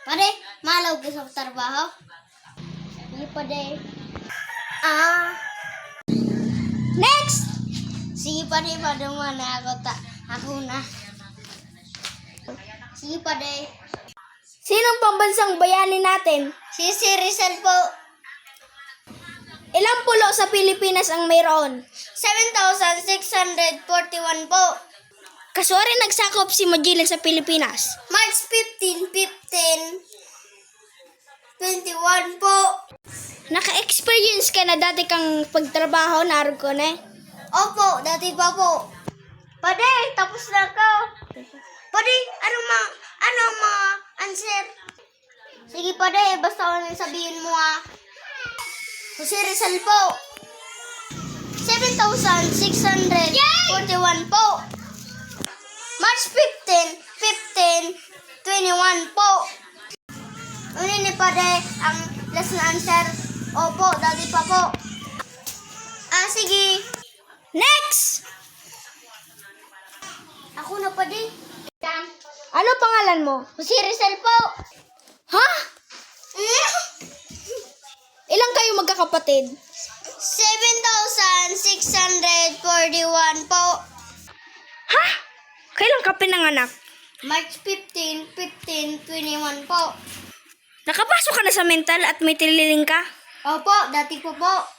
Pare, malaw ka sa trabaho? Hindi pa de. Next! Sige pa de, paduma na ako ako na. Sige pa de. Sinong pambansang bayani natin? Si Rizal po. Ilang pulo sa Pilipinas ang mayroon? 7,641 po. Kasuari nagsakop si Magellan sa Pilipinas. March 15, 21 po. Naka-experience ka na dati kang pagtrabaho na ko na eh. Opo, dati pa po. Pade, tapos na ako. Pade, ano mga answer? Sige pade, basta ano sabihin mo Si Rizal po. 7,641 po. March 15, 21 po. Ano ni pade ang last na answer? Opo, dati pa po. Sige. Next! Ako na pade. Ano pangalan mo? Si Rizal po. Ha? Ilang kayo magkakapatid? 7,641 po. Ha? Kailan ka pinanganak? March 15, 21 po. Nakapasok ka na sa mental at may tililing ka? Opo, dati po po.